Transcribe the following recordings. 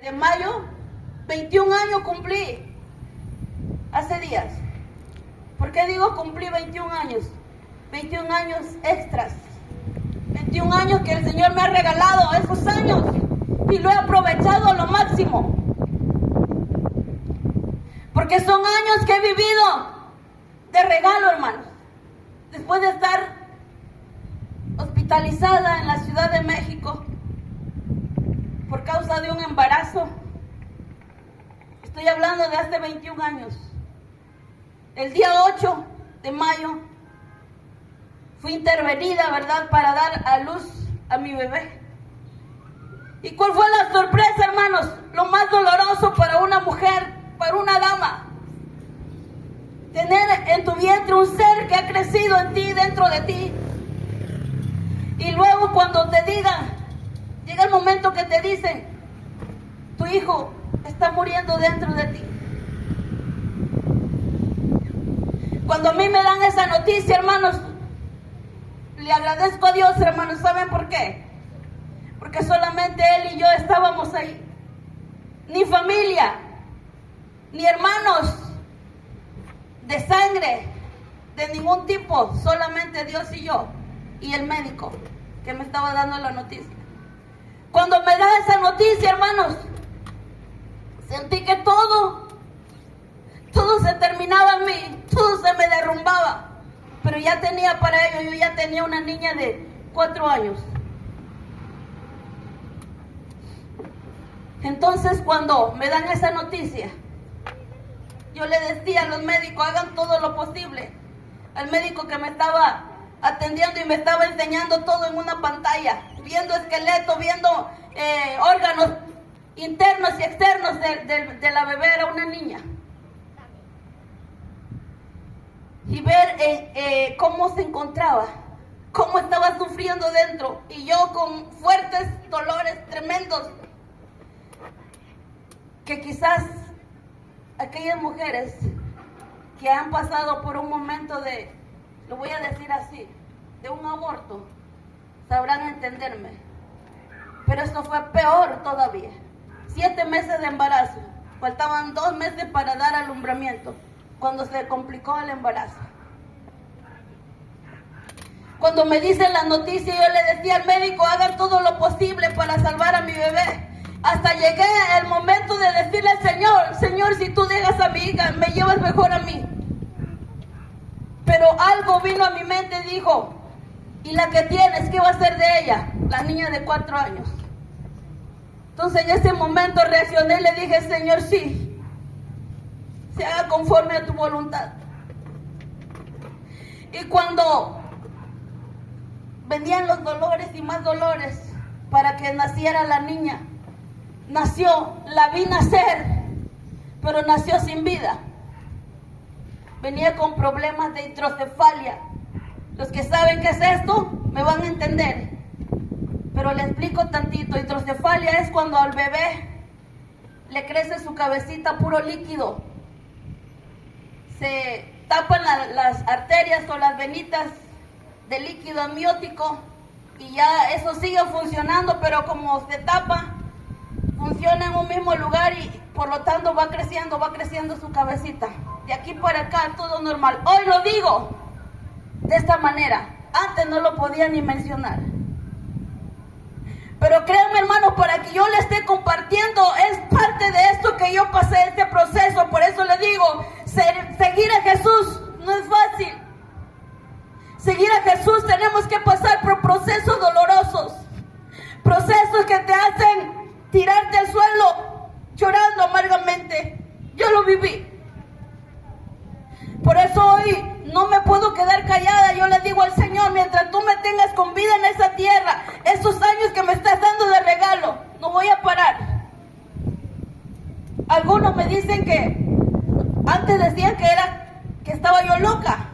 de mayo, 21 años cumplí hace días. ¿Por qué digo cumplí 21 años? 21 años extras. 21 años que el Señor me ha regalado esos años y lo he aprovechado a lo máximo. Porque son años que he vivido de regalo, hermanos. Después de estar hospitalizada en la Ciudad de México por causa de un embarazo, estoy hablando de hace 21 años. El día 8 de mayo fui intervenida, ¿verdad?, para dar a luz a mi bebé. ¿Y cuál fue la sorpresa, hermanos? Lo más doloroso para una mujer, para una dama: tener en tu vientre un ser que ha crecido en ti, dentro de ti. Y luego cuando te digan, llega el momento que te dicen, tu hijo está muriendo dentro de ti. Cuando a mí me dan esa noticia, hermanos, le agradezco a Dios, hermanos. ¿Saben por qué? Porque solamente Él y yo estábamos ahí. Ni familia, ni hermanos de sangre, de ningún tipo, solamente Dios y yo, y el médico que me estaba dando la noticia. Cuando me da esa noticia, hermanos, sentí que todo se terminaba en mí, todo se me derrumbaba. Pero ya tenía para ello, yo ya tenía una niña de 4 años. Entonces, cuando me dan esa noticia, yo le decía a los médicos, hagan todo lo posible. Al médico que me estaba atendiendo y me estaba enseñando todo en una pantalla, viendo esqueleto, viendo órganos internos y externos de la bebé, era una niña. Y ver cómo se encontraba, cómo estaba sufriendo dentro, y yo con fuertes dolores tremendos, que quizás aquellas mujeres que han pasado por un momento de, lo voy a decir así, de un aborto, sabrán entenderme. Pero esto fue peor todavía. 7 meses de embarazo, faltaban 2 meses para dar alumbramiento, cuando se complicó el embarazo. Cuando me dicen la noticia, yo le decía al médico, hagan todo lo posible para salvar a mi bebé. Hasta llegué el momento de decirle al Señor, Señor, si tú dejas a mi hija, me llevas mejor a mí. Pero algo vino a mi mente y dijo, ¿y la que tienes, qué va a ser de ella? La niña de 4 años. Entonces en ese momento reaccioné y le dije, Señor, sí, se haga conforme a tu voluntad. Y cuando venían los dolores y más dolores para que naciera la niña, nació, la vi nacer, pero nació sin vida. Venía con problemas de hidrocefalia. Los que saben qué es esto me van a entender, pero le explico tantito. Hidrocefalia es cuando al bebé le crece su cabecita puro líquido, se tapan las arterias o las venitas de líquido amniótico y ya eso sigue funcionando, pero como se tapa, funciona en un mismo lugar y por lo tanto va creciendo su cabecita. De aquí para acá todo normal. Hoy lo digo de esta manera, antes no lo podía ni mencionar. Pero créanme, hermanos, para que yo le esté compartiendo, es parte de esto que yo pasé, este proceso. Por eso le digo, seguir a Jesús no es fácil. Seguir a Jesús tenemos que pasar por procesos dolorosos, procesos que te hacen tirarte al suelo llorando amargamente. Yo lo viví. Por eso hoy no me puedo quedar callada. Yo le digo al Señor, mientras tú me tengas con vida en esa tierra, esos años que me estás dando de regalo, no voy a parar. Algunos me dicen que antes decían que estaba yo loca.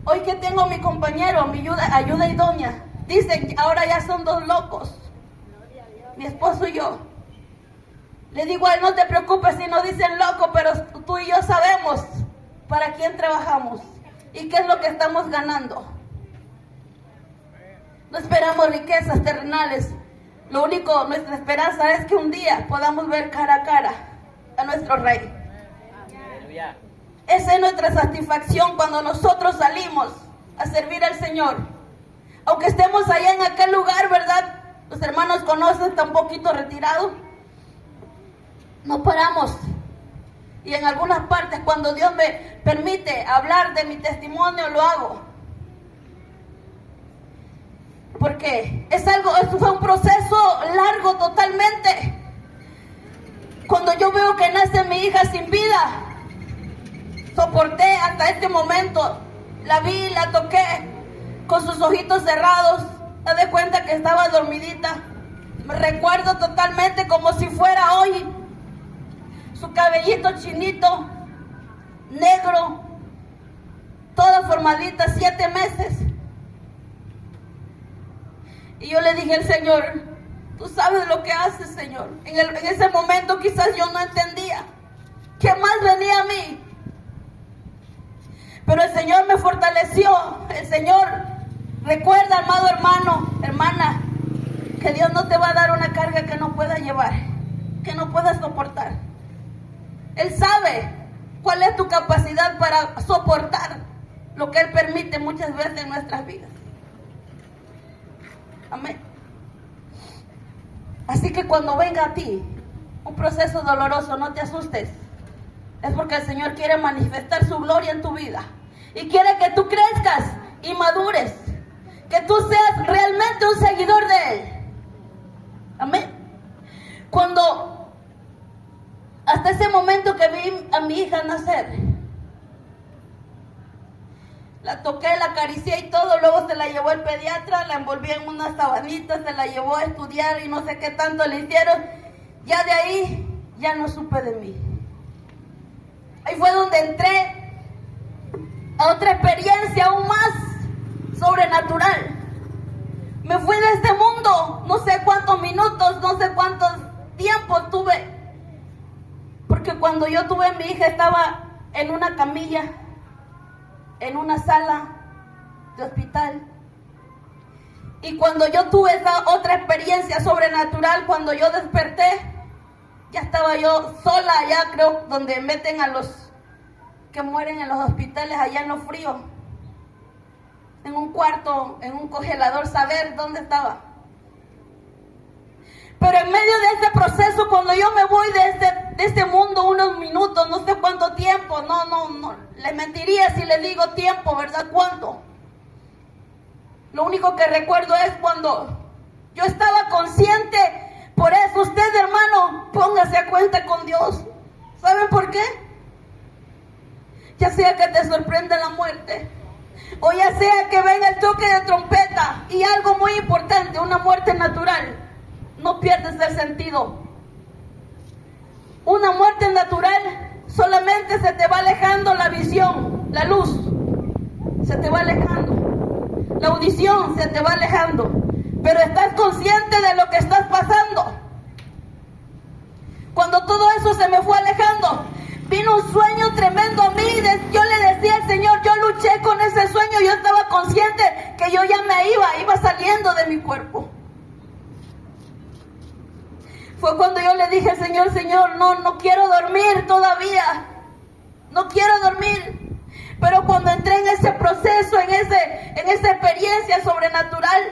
Hoy que tengo mi compañero, mi ayuda idónea, dicen ahora ya son 2 locos, mi esposo y yo. Le digo a él, no te preocupes si no dicen loco, pero tú y yo sabemos para quién trabajamos y qué es lo que estamos ganando. No esperamos riquezas terrenales, Lo único, nuestra esperanza es que un día podamos ver cara a cara a nuestro Rey. Esa es nuestra satisfacción cuando nosotros salimos a servir al Señor. Aunque estemos allá en aquel lugar, ¿verdad? Los hermanos conocen, está un poquito retirado. No paramos. Y en algunas partes, cuando Dios me permite hablar de mi testimonio, lo hago. Porque esto fue un proceso largo totalmente. Cuando yo veo que nace mi hija sin vida, soporté hasta este momento. La vi, la toqué con sus ojitos cerrados. Me di cuenta que estaba dormidita. Me recuerdo totalmente como si fuera hoy. Su cabellito chinito, negro, toda formadita, 7 meses. Y yo le dije al Señor, tú sabes lo que haces, Señor. En ese momento quizás yo no entendía qué más venía a mí. Pero el Señor me fortaleció. El Señor, recuerda, amado hermano, hermana, que Dios no te va a dar una carga que no puedas llevar, que no puedas soportar. Él sabe cuál es tu capacidad para soportar lo que Él permite muchas veces en nuestras vidas. Amén. Así que cuando venga a ti un proceso doloroso, no te asustes. Es porque el Señor quiere manifestar su gloria en tu vida. Y quiere que tú crezcas y madures. Que tú seas realmente un seguidor de Él. Amén. Cuando, hasta ese momento que vi a mi hija nacer, la toqué, la acaricié y todo, luego se la llevó el pediatra, la envolví en unas sabanitas, se la llevó a estudiar y no sé qué tanto le hicieron. Ya de ahí, ya no supe de mí. Ahí fue donde entré a otra experiencia aún más sobrenatural. Me fui de este mundo, no sé cuántos minutos, no sé cuántos tiempos tuve. Porque cuando yo tuve a mi hija estaba en una camilla, en una sala de hospital. Y cuando yo tuve esa otra experiencia sobrenatural, cuando yo desperté, ya estaba yo sola allá, creo, donde meten a los que mueren en los hospitales, allá en lo frío. En un cuarto, en un congelador, saber dónde estaba. Pero en medio de este proceso, cuando yo me voy de este mundo unos minutos, no sé cuánto tiempo, no, les mentiría si les digo tiempo, ¿verdad? ¿Cuánto? Lo único que recuerdo es cuando yo estaba consciente. Por eso usted, hermano, póngase a cuenta con Dios. ¿Saben por qué? Ya sea que te sorprenda la muerte, o ya sea que venga el toque de trompeta, y algo muy importante, una muerte natural, no pierdes el sentido. Una muerte natural, solamente se te va alejando la visión, la luz, se te va alejando, la audición se te va alejando, pero estás consciente de lo que estás pasando. Cuando todo eso se me fue alejando, vino un sueño tremendo a mí. Yo le decía al Señor, yo luché con ese sueño, yo estaba consciente que yo ya me iba saliendo de mi cuerpo. Fue cuando yo le dije al Señor, Señor, no quiero dormir todavía, no quiero dormir. Pero cuando entré en ese proceso, en esa experiencia sobrenatural,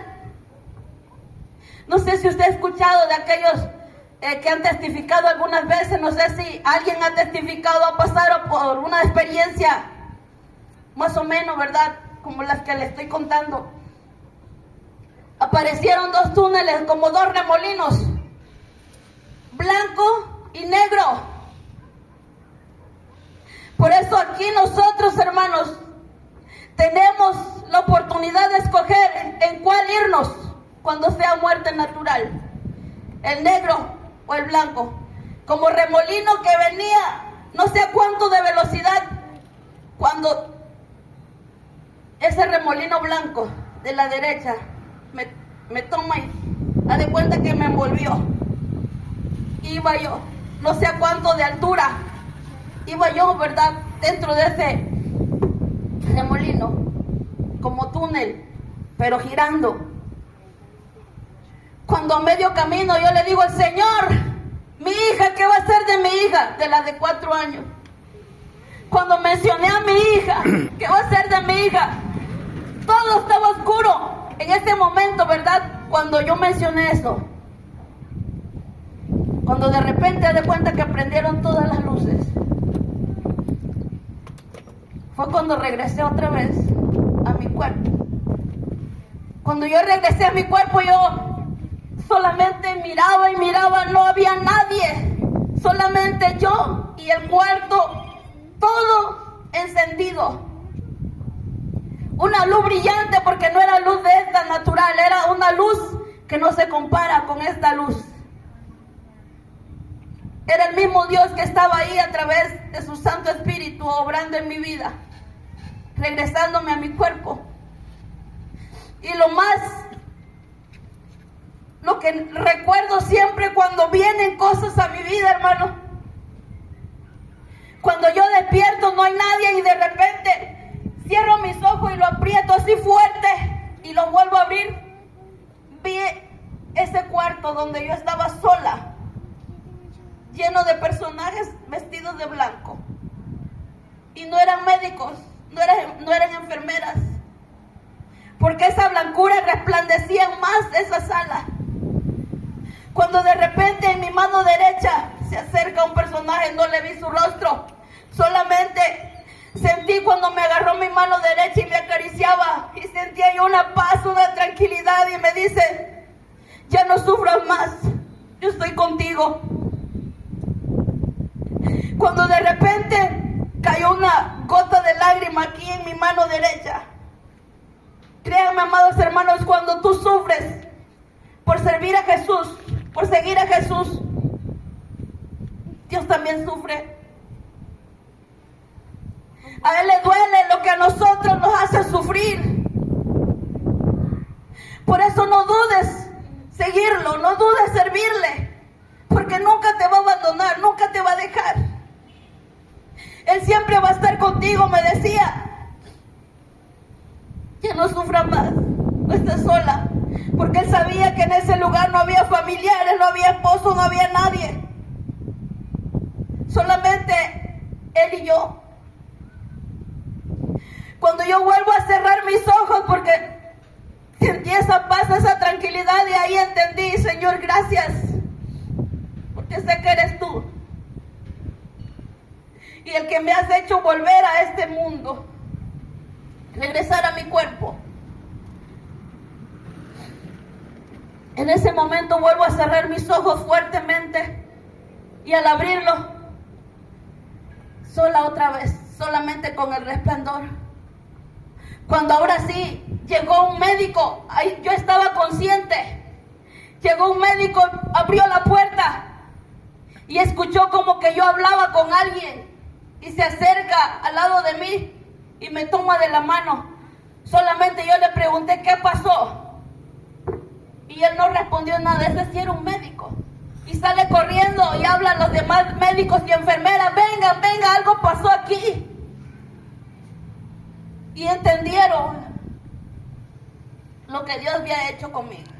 no sé si usted ha escuchado de aquellos que han testificado algunas veces, no sé si alguien ha testificado, ha pasado por una experiencia más o menos, ¿verdad? Como las que le estoy contando. Aparecieron 2 túneles, como 2 remolinos, blanco y negro. Por eso aquí nosotros, hermanos, tenemos la oportunidad de escoger en cuál irnos cuando sea muerte natural, el negro o el blanco. Como remolino que venía no sé a cuánto de velocidad, cuando ese remolino blanco de la derecha me toma y da de cuenta que me envolvió. Iba yo, no sé a cuánto de altura, iba yo, ¿verdad? Dentro de ese remolino, como túnel, pero girando. Cuando a medio camino yo le digo al Señor, mi hija, ¿qué va a ser de mi hija? De la de 4 años. Cuando mencioné a mi hija, ¿qué va a ser de mi hija? Todo estaba oscuro en ese momento, ¿verdad? Cuando yo mencioné eso. Cuando de repente de cuenta que prendieron todas las luces. Fue cuando regresé otra vez a mi cuerpo. Cuando yo regresé a mi cuerpo, yo solamente miraba y miraba, no había nadie. Solamente yo y el cuarto, todo encendido. Una luz brillante, porque no era luz de esta natural, era una luz que no se compara con esta luz. Era el mismo Dios que estaba ahí a través de su Santo Espíritu obrando en mi vida, regresándome a mi cuerpo. Y lo que recuerdo siempre cuando vienen cosas a mi vida, hermano, cuando yo despierto no hay nadie y de repente cierro mis ojos y lo aprieto así fuerte y lo vuelvo a abrir, vi ese cuarto donde yo estaba sola, lleno de personajes vestidos de blanco. Y no eran médicos, no eran enfermeras, porque esa blancura resplandecía más esa sala. Cuando de repente en mi mano derecha se acerca un personaje, no le vi su rostro, solamente sentí cuando me agarró mi mano derecha y me acariciaba, y sentía yo una paz, una tranquilidad, y me dice, ya no sufras más, yo estoy contigo. Cuando de repente cayó una gota de lágrima aquí en mi mano derecha. Créanme, amados hermanos, cuando tú sufres por servir a Jesús, por seguir a Jesús, Dios también sufre. A Él le duele lo que a nosotros nos hace sufrir. Por eso no dudes seguirlo, no dudes servirle, porque nunca te va a abandonar, nunca te va a dejar. Él siempre va a estar contigo, me decía. Ya no sufra más, no estés sola, porque Él sabía que en ese lugar no había familiares, no había esposo, no había nadie. Solamente Él y yo. Cuando yo vuelvo a cerrar mis ojos, porque sentí esa paz, esa tranquilidad, y ahí entendí, Señor, gracias, porque sé que eres tú. Y el que me has hecho volver a este mundo, regresar a mi cuerpo. En ese momento vuelvo a cerrar mis ojos fuertemente, y al abrirlo, sola otra vez, solamente con el resplandor. Cuando ahora sí llegó un médico, yo estaba consciente. Llegó un médico, abrió la puerta y escuchó como que yo hablaba con alguien, y se acerca al lado de mí y me toma de la mano. Solamente yo le pregunté qué pasó, y él no respondió nada. Ese sí era un médico, y sale corriendo y habla a los demás médicos y enfermeras, vengan, vengan, algo pasó aquí. Y entendieron lo que Dios había hecho conmigo,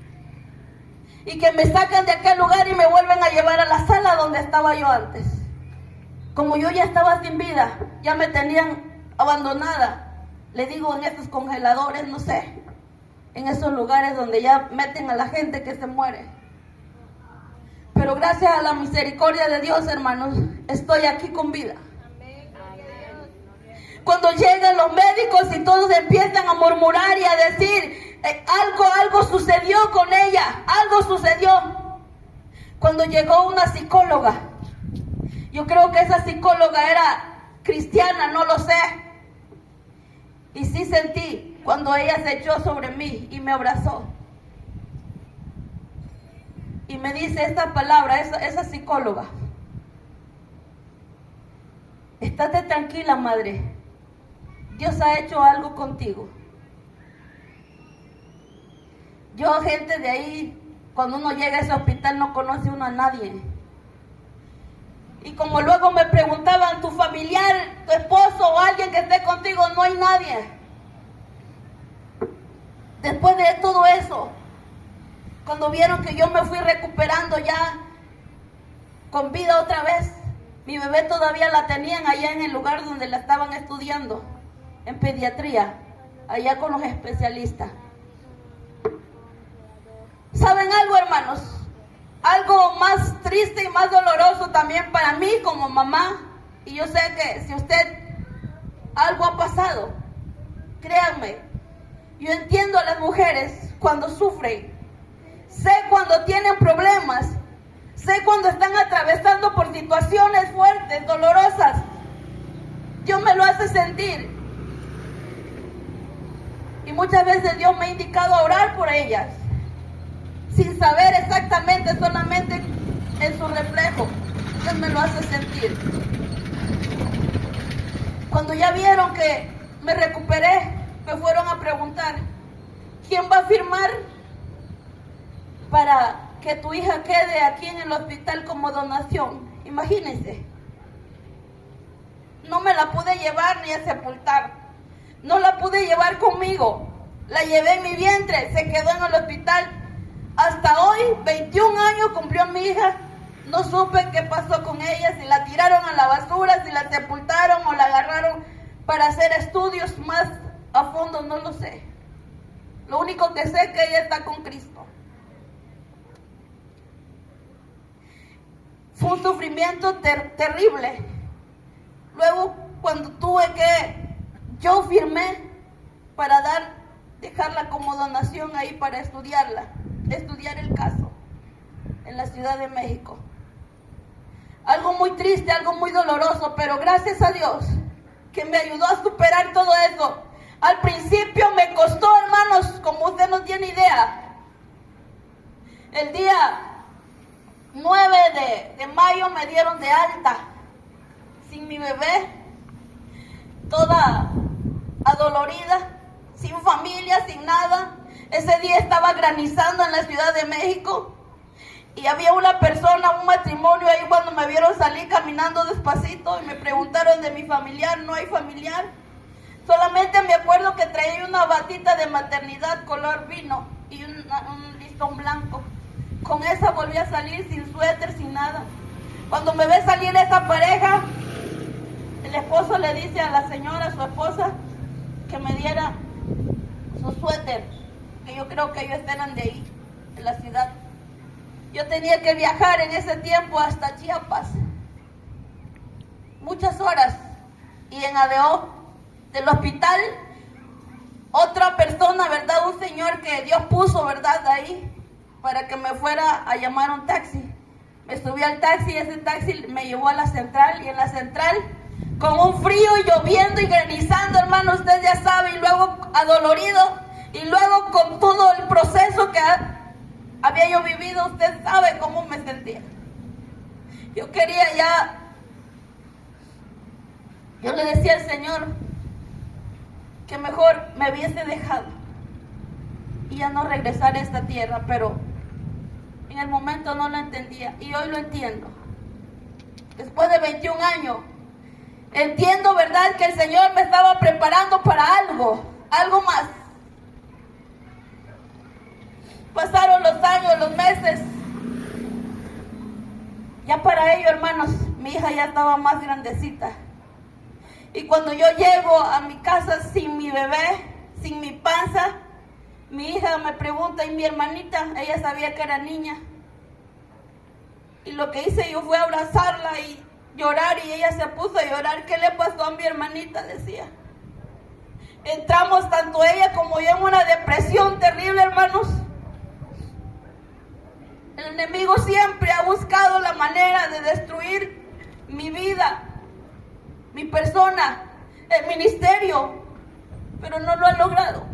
y que me sacan de aquel lugar y me vuelven a llevar a la sala donde estaba yo antes. Como yo ya estaba sin vida, ya me tenían abandonada, le digo, en esos congeladores, no sé, en esos lugares donde ya meten a la gente que se muere. Pero gracias a la misericordia de Dios, hermanos, estoy aquí con vida. Cuando llegan los médicos y todos empiezan a murmurar y a decir, algo sucedió con ella, algo sucedió. Cuando llegó una psicóloga, yo creo que esa psicóloga era cristiana, no lo sé, y sí sentí cuando ella se echó sobre mí y me abrazó. Y me dice esta palabra, esa psicóloga, estate tranquila, madre, Dios ha hecho algo contigo. Yo, gente de ahí, cuando uno llega a ese hospital no conoce uno a nadie. Y como luego me preguntaban, tu familiar, tu esposo o alguien que esté contigo, no hay nadie. Después de todo eso, Cuando vieron que yo me fui recuperando ya con vida otra vez, mi bebé todavía la tenían allá en el lugar donde la estaban estudiando, en pediatría, allá con los especialistas. ¿Saben algo, hermanos? Algo más triste y más doloroso también para mí como mamá, y yo sé que si usted algo ha pasado, créanme, yo entiendo a las mujeres cuando sufren, sé cuando tienen problemas, sé cuando están atravesando por situaciones fuertes, dolorosas. Dios me lo hace sentir. Y muchas veces Dios me ha indicado a orar por ellas, sin saber exactamente, solamente en su reflejo. Dios me lo hace sentir. Cuando ya vieron que me recuperé, me fueron a preguntar, ¿quién va a firmar para que tu hija quede aquí en el hospital como donación? Imagínense. No me la pude llevar ni a sepultar. No la pude llevar conmigo. La llevé en mi vientre, se quedó en el hospital. Hasta hoy, 21 años cumplió mi hija. No supe qué pasó con ella, si la tiraron a la basura, si la sepultaron o la agarraron para hacer estudios más a fondo, no lo sé. Lo único que sé es que ella está con Cristo. Fue un sufrimiento terrible. Luego, cuando yo firmé para dejarla como donación ahí para estudiar el caso en la Ciudad de México. Algo muy triste, algo muy doloroso, pero gracias a Dios que me ayudó a superar todo eso. Al principio me costó, hermanos, como usted no tiene idea. El día 9 de mayo me dieron de alta, sin mi bebé, toda adolorida, sin familia, sin nada. Ese día estaba granizando en la Ciudad de México y había una persona, un matrimonio ahí cuando me vieron salir caminando despacito y me preguntaron de mi familiar. No hay familiar. Solamente me acuerdo que traía una batita de maternidad color vino y un listón blanco. Con esa volví a salir sin suéter, sin nada. Cuando me ve salir esa pareja, el esposo le dice a la señora, su esposa, que me diera su suéter, que yo creo que ellos eran de ahí, de la ciudad. Yo tenía que viajar en ese tiempo hasta Chiapas, muchas horas, y en ADO del hospital, otra persona, ¿verdad? Un señor que Dios puso, ¿verdad? Ahí, para que me fuera a llamar un taxi. Me subí al taxi y ese taxi me llevó a la central, y en la central, con un frío y lloviendo y granizando, hermano, usted ya sabe, y luego adolorido, y luego con todo el proceso que había yo vivido, usted sabe cómo me sentía. Yo quería ya, yo le decía al Señor que mejor me hubiese dejado y ya no regresar a esta tierra, pero en el momento no lo entendía y hoy lo entiendo. Después de 21 años, entiendo, ¿verdad?, que el Señor me estaba preparando para algo más. Pasaron los años, los meses. Ya para ello, hermanos, mi hija ya estaba más grandecita. Y cuando yo llego a mi casa sin mi bebé, sin mi panza, mi hija me pregunta, ¿y mi hermanita? Ella sabía que era niña. Y lo que hice yo fue abrazarla y llorar, y ella se puso a llorar. ¿Qué le pasó a mi hermanita?, decía. Entramos tanto ella como yo en una depresión terrible, hermanos. El enemigo siempre ha buscado la manera de destruir mi vida, mi persona, el ministerio, pero no lo ha logrado.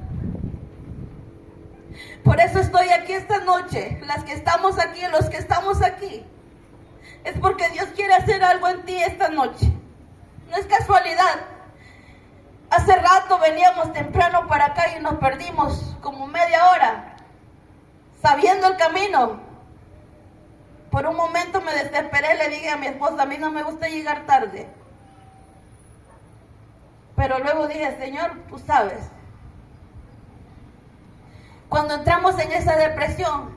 Por eso estoy aquí esta noche, las que estamos aquí, los que estamos aquí. Es porque Dios quiere hacer algo en ti esta noche. No es casualidad. Hace rato veníamos temprano para acá y nos perdimos como media hora, sabiendo el camino. Por un momento me desesperé, le dije a mi esposa, a mí no me gusta llegar tarde. Pero luego dije, Señor, tú sabes. Cuando entramos en esa depresión,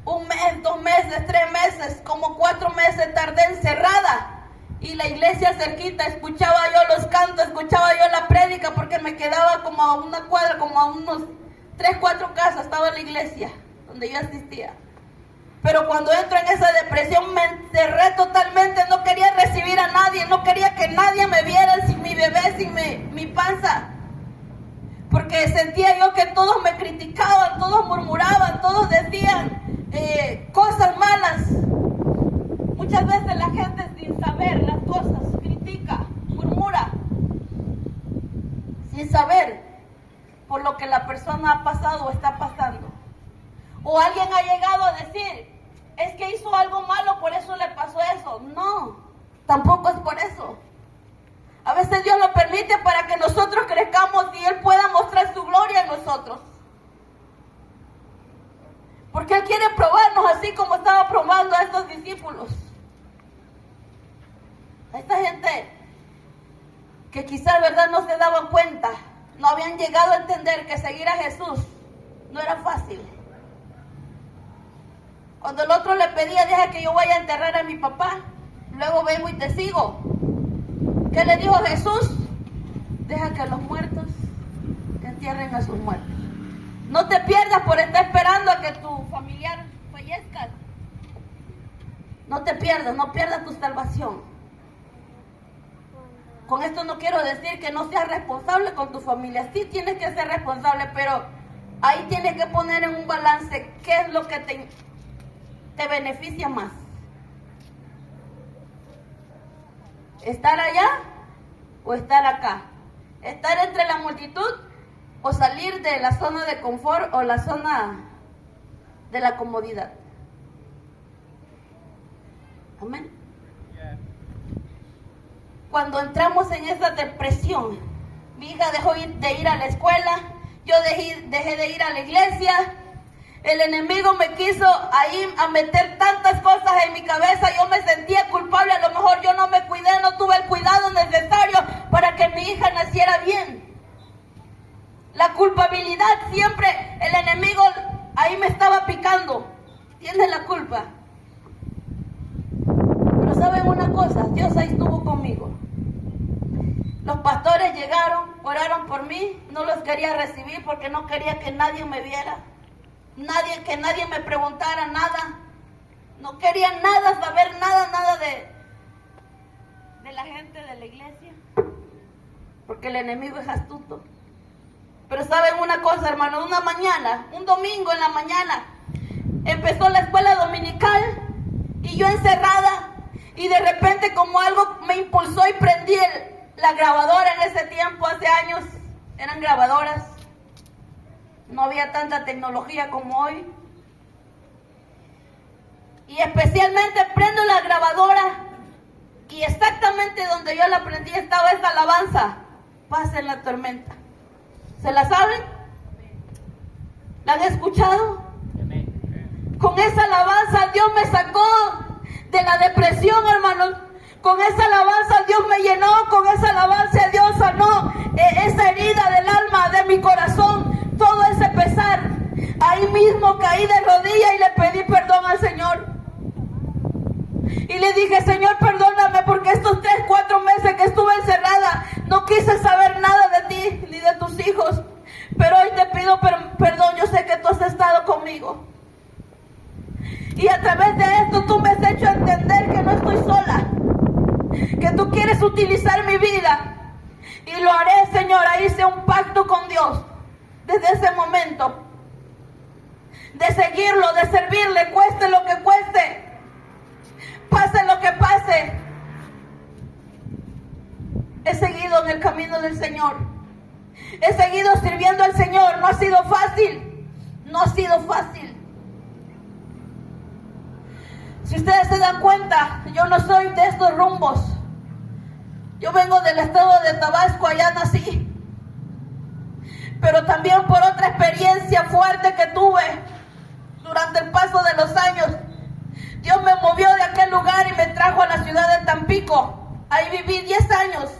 1 mes, 2 meses, 3 meses, como 4 meses tardé encerrada. Y la iglesia cerquita, escuchaba yo los cantos, escuchaba yo la prédica, porque me quedaba como a una cuadra, como a unos 3, 4 casas estaba la iglesia donde yo asistía. Pero cuando entro en esa depresión me encerré totalmente, no quería recibir a nadie, no quería que nadie me viera sin mi bebé, sin mi panza. Porque sentía yo que todos me criticaban, todos murmuraban, todos decían cosas malas. Muchas veces la gente sin saber las cosas critica, murmura, sin saber por lo que la persona ha pasado o está pasando. O alguien ha llegado a decir, es que hizo algo malo, por eso le pasó eso. No, tampoco es por eso. A veces Dios lo permite para que nosotros crezcamos y Él pueda mostrar su gloria en nosotros. Porque Él quiere probarnos así como estaba probando a estos discípulos. A esta gente que quizás, ¿verdad?, no se daban cuenta, no habían llegado a entender que seguir a Jesús no era fácil. Cuando el otro le pedía, deja que yo vaya a enterrar a mi papá, luego vengo y te sigo. ¿Qué le dijo Jesús? Deja que los muertos entierren a sus muertos. No te pierdas por estar esperando a que tu familiar fallezca. No te pierdas, no pierdas tu salvación. Con esto no quiero decir que no seas responsable con tu familia. Sí tienes que ser responsable, pero ahí tienes que poner en un balance qué es lo que te beneficia más. ¿Estar allá o estar acá? ¿Estar entre la multitud o salir de la zona de confort o la zona de la comodidad? Amén. Cuando entramos en esa depresión, mi hija dejó de ir a la escuela, yo dejé de ir a la iglesia. El enemigo me quiso ahí a meter tantas cosas en mi cabeza, yo me sentía culpable, a lo mejor yo no me cuidé, no tuve el cuidado necesario para que mi hija naciera bien. La culpabilidad siempre, el enemigo ahí me estaba picando, tienes la culpa. Pero ¿saben una cosa? Dios ahí estuvo conmigo. Los pastores llegaron, oraron por mí, no los quería recibir porque no quería que nadie me viera. Que nadie me preguntara nada. No quería nada, saber nada de la gente de la iglesia. Porque el enemigo es astuto. Pero ¿saben una cosa, hermano? Una mañana, un domingo en la mañana, empezó la escuela dominical y yo encerrada. Y de repente como algo me impulsó y prendí la grabadora. En ese tiempo, hace años, eran grabadoras. No había tanta tecnología como hoy. Y especialmente prendo la grabadora y exactamente donde yo la prendí estaba esa alabanza, Paz en la tormenta. ¿Se la saben? ¿La han escuchado? Con esa alabanza Dios me sacó de la depresión, hermanos. Con esa alabanza Dios me llenó, con esa alabanza Dios sanó esa herida del alma, de mi corazón. Todo ese pesar, ahí mismo caí de rodillas y le pedí perdón al Señor. Y le dije, Señor, perdóname porque estos 3, 4 meses que estuve encerrada, no quise saber nada de ti ni de tus hijos. Pero hoy te pido perdón, yo sé que tú has estado conmigo. Y a través de esto tú me has hecho entender que no estoy sola, que tú quieres utilizar mi vida. Y lo haré, Señor, ahí hice un pacto con Dios. Desde ese momento, de seguirlo, de servirle, cueste lo que cueste, pase lo que pase, he seguido en el camino del Señor, he seguido sirviendo al Señor. No ha sido fácil, no ha sido fácil. Si ustedes se dan cuenta, yo no soy de estos rumbos, yo vengo del estado de Tabasco, allá nací. Pero también por otra experiencia fuerte que tuve durante el paso de los años, Dios me movió de aquel lugar y me trajo a la ciudad de Tampico. Ahí viví 10 años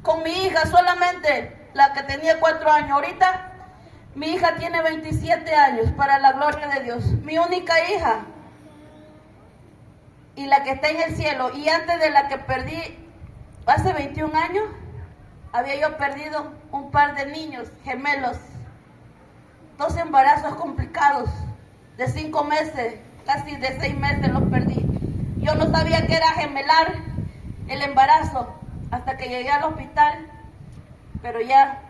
con mi hija, solamente la que tenía 4 años. Ahorita Mi hija tiene 27 años, para la gloria de Dios. Mi única hija. Y la que está en el cielo. Y antes de la que perdí, hace 21 años, había yo perdido un par de niños gemelos. 2 embarazos complicados. De 5 meses, casi de 6 meses los perdí. Yo no sabía que era gemelar el embarazo hasta que llegué al hospital. Pero ya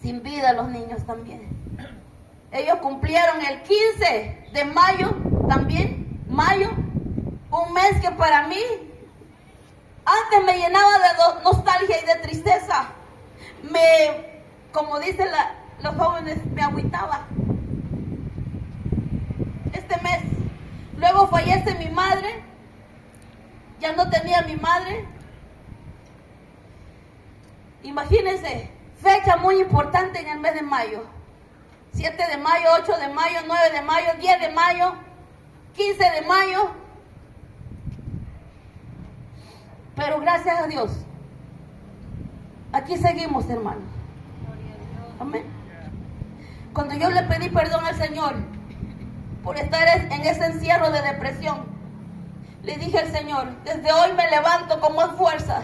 sin vida los niños también. Ellos cumplieron el 15 de mayo también, mayo, un mes que para mí antes me llenaba de nostalgia y de tristeza. Como dicen los jóvenes, me agüitaba. Este mes, luego fallece mi madre, ya no tenía mi madre. Imagínense, fecha muy importante en el mes de mayo. 7 de mayo, 8 de mayo, 9 de mayo, 10 de mayo, 15 de mayo. Pero gracias a Dios, aquí seguimos, hermanos. Amén. Cuando yo le pedí perdón al Señor por estar en ese encierro de depresión, le dije al Señor, desde hoy me levanto con más fuerza.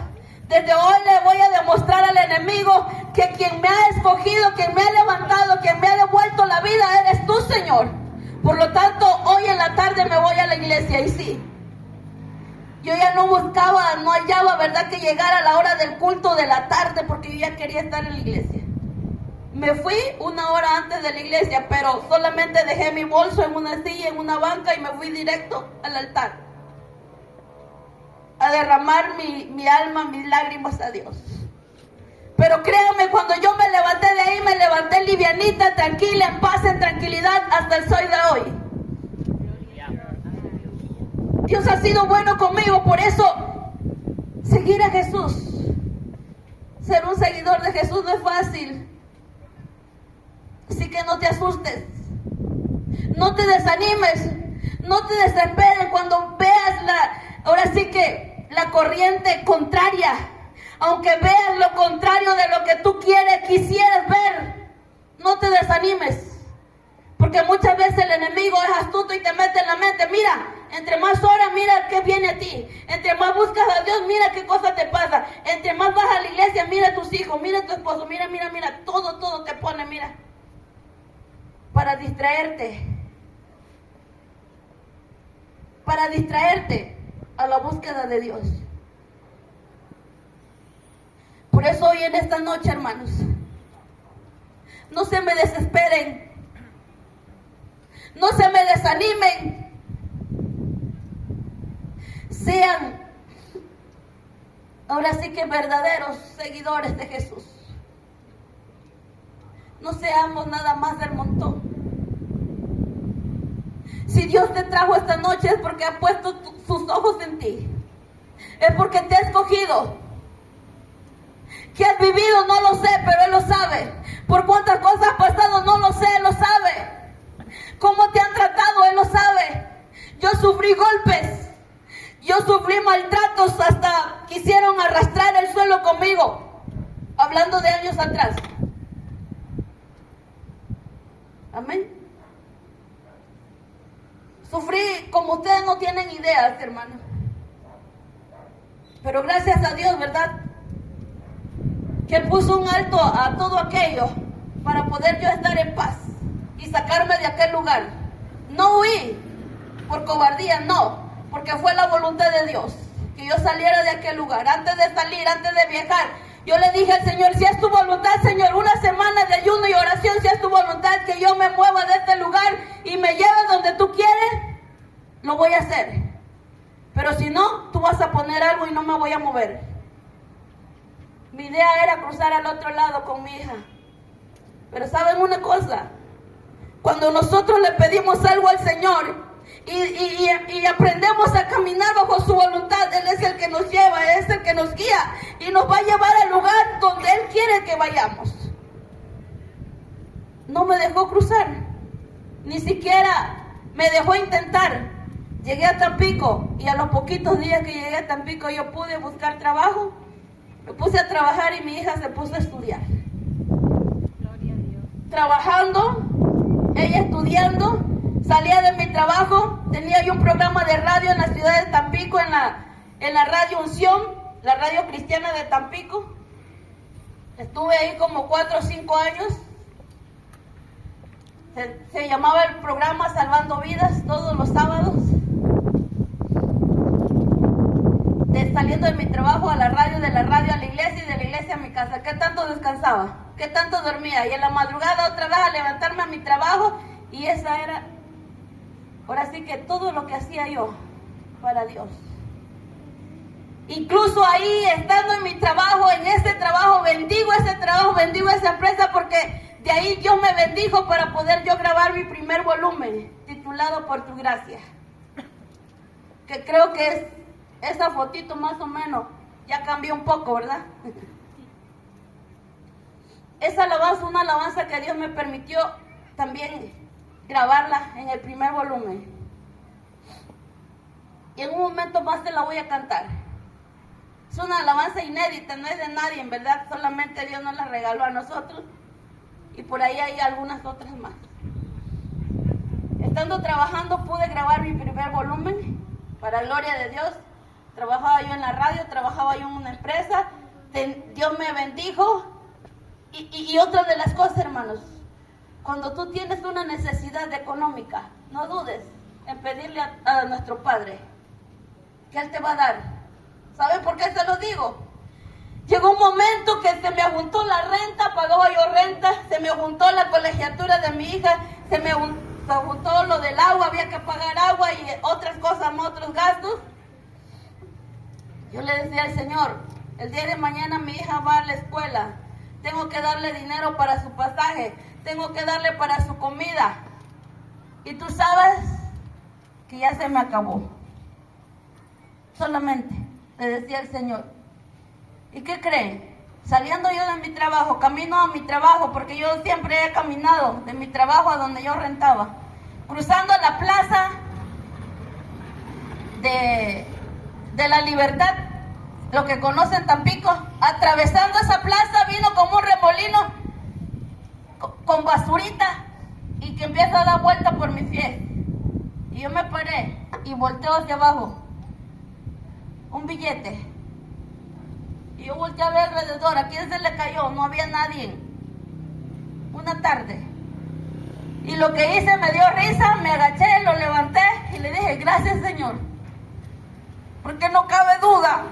Desde hoy le voy a demostrar al enemigo que quien me ha escogido, quien me ha levantado, quien me ha devuelto la vida, eres tú, Señor. Por lo tanto, hoy en la tarde me voy a la iglesia. Y sí, yo ya no buscaba, no hallaba, ¿verdad?, que llegara a la hora del culto de la tarde, porque yo ya quería estar en la iglesia. Me fui 1 hora antes de la iglesia, pero solamente dejé mi bolso en una silla, en una banca, y me fui directo al altar a derramar mi alma, mis lágrimas a Dios. Pero créanme, cuando yo me levanté de ahí, me levanté livianita, tranquila, en paz, en tranquilidad, hasta el sol de hoy. Dios ha sido bueno conmigo, por eso seguir a Jesús, ser un seguidor de Jesús no es fácil. Así que no te asustes, no te desanimes, no te desesperes cuando veas ahora sí que la corriente contraria. Aunque veas lo contrario de lo que tú quisieras ver, no te desanimes. Porque muchas veces el enemigo es astuto y te mete en la mente, mira, entre más horas, mira qué viene a ti. Entre más buscas a Dios, mira qué cosa te pasa. Entre más vas a la iglesia, mira a tus hijos, mira a tu esposo, mira, todo te pone, mira. Para distraerte a la búsqueda de Dios. Por eso hoy en esta noche, hermanos, no se me desesperen, no se me desanimen, sean ahora sí que verdaderos seguidores de Jesús. No seamos nada más del montón. Si Dios te trajo esta noche es porque ha puesto sus ojos en ti. Es porque te ha escogido. ¿Qué has vivido? No lo sé, pero Él lo sabe. Por cuántas cosas has pasado, no lo sé, Él lo sabe. Cómo te han tratado, Él lo sabe. Yo sufrí golpes. Yo sufrí maltratos, hasta quisieron arrastrar el suelo conmigo. Hablando de años atrás. Amén. Sufrí como ustedes no tienen ideas, hermanos. Pero gracias a Dios, ¿verdad?, que Él puso un alto a todo aquello para poder yo estar en paz y sacarme de aquel lugar. No huí por cobardía, no, porque fue la voluntad de Dios que yo saliera de aquel lugar. Antes de salir, antes de viajar, yo le dije al Señor, si es tu voluntad, Señor, una semana de ayuno y oración, si es tu voluntad que yo me mueva de este lugar y me lleve donde tú quieres, lo voy a hacer. Pero si no, tú vas a poner algo y no me voy a mover. Mi idea era cruzar al otro lado con mi hija. Pero ¿saben una cosa? Cuando nosotros le pedimos algo al Señor y aprendemos a caminar bajo su voluntad, Él es el que nos lleva, Él es el que nos guía y nos va a llevar al lugar donde Él quiere que vayamos. No me dejó cruzar, ni siquiera me dejó intentar. Llegué a Tampico y a los poquitos días que llegué a Tampico yo pude buscar trabajo. Me puse a trabajar y mi hija se puso a estudiar. Gloria a Dios. trabajando, ella estudiando, salía de mi trabajo, tenía yo un programa de radio en la ciudad de Tampico, en la Radio Unción, la radio cristiana de Tampico. Estuve ahí como 4 o 5 años. Se llamaba el programa Salvando Vidas, todos los sábados. Saliendo de mi trabajo a la radio, de la radio a la iglesia y de la iglesia a mi casa. ¿Qué tanto descansaba? ¿Qué tanto dormía? Y en la madrugada otra vez a levantarme a mi trabajo, y esa era, ahora sí que todo lo que hacía yo para Dios. Incluso ahí, estando en mi trabajo, en ese trabajo, bendigo esa empresa, porque de ahí Dios me bendijo para poder yo grabar mi primer volumen, titulado Por Tu Gracia. Que creo que es esa fotito más o menos, ya cambió un poco, ¿verdad? Esa alabanza, una alabanza que Dios me permitió también grabarla en el primer volumen. Y en un momento más te la voy a cantar. Es una alabanza inédita, no es de nadie, en verdad, solamente Dios nos la regaló a nosotros. Y por ahí hay algunas otras más. Estando trabajando pude grabar mi primer volumen, para gloria de Dios. Trabajaba yo en la radio, trabajaba yo en una empresa, Dios me bendijo. Y otra de las cosas, hermanos, cuando tú tienes una necesidad económica, no dudes en pedirle a nuestro Padre, que Él te va a dar. ¿Sabe por qué se lo digo? Llegó un momento que se me juntó la renta, pagaba yo renta, se me juntó la colegiatura de mi hija, se me juntó lo del agua, había que pagar agua y otras cosas, otros gastos. Yo le decía al Señor, el día de mañana mi hija va a la escuela, tengo que darle dinero para su pasaje, tengo que darle para su comida. Y tú sabes que ya se me acabó. Solamente le decía al Señor. ¿Y qué creen? Saliendo yo de mi trabajo, camino a mi trabajo, porque yo siempre he caminado de mi trabajo a donde yo rentaba, cruzando la plaza de la Libertad, lo que conocen Tampico, atravesando esa plaza vino como un remolino con basurita y que empieza a dar vuelta por mis pies. Y yo me paré y volteo hacia abajo, un billete. Y yo volteé a ver alrededor, ¿a quién se le cayó? No había nadie. Una tarde. Y lo que hice me dio risa, me agaché, lo levanté y le dije, gracias Señor, porque no cabe duda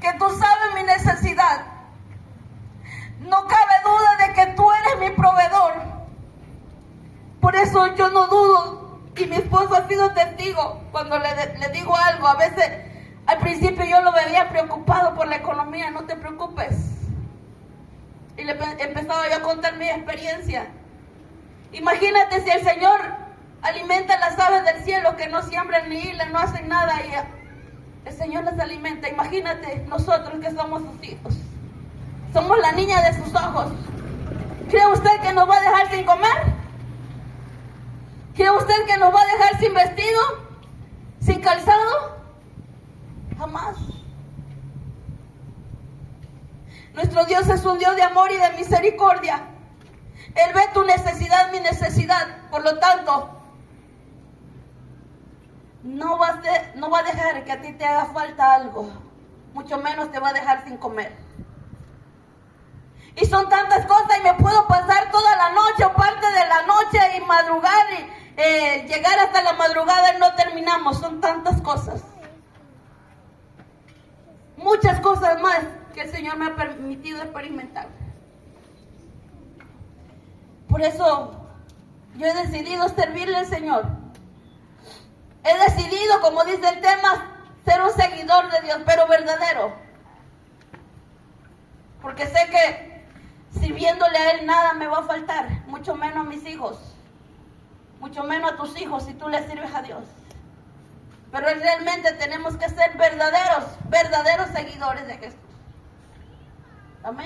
que tú sabes mi necesidad. No cabe duda de que tú eres mi proveedor. Por eso yo no dudo, y mi esposo ha sido testigo cuando le digo algo. A veces, al principio yo lo veía preocupado por la economía, no te preocupes. Y le empezaba yo a contar mi experiencia. Imagínate si el Señor alimenta las aves del cielo que no siembran ni hilan, no hacen nada, y el Señor las alimenta. Imagínate nosotros que somos sus hijos. Somos la niña de sus ojos. ¿Cree usted que nos va a dejar sin comer? ¿Cree usted que nos va a dejar sin vestido? ¿Sin calzado? Jamás. Nuestro Dios es un Dios de amor y de misericordia. Él ve tu necesidad, mi necesidad. Por lo tanto, no va a dejar que a ti te haga falta algo. Mucho menos te va a dejar sin comer. Y son tantas cosas, y me puedo pasar toda la noche o parte de la noche y madrugar y llegar hasta la madrugada y no terminamos. Son tantas cosas. Muchas cosas más que el Señor me ha permitido experimentar. Por eso yo he decidido servirle al Señor. He decidido, como dice el tema, ser un seguidor de Dios, pero verdadero. Porque sé que sirviéndole a Él nada me va a faltar, mucho menos a mis hijos, mucho menos a tus hijos si tú le sirves a Dios. Pero realmente tenemos que ser verdaderos seguidores de Jesús.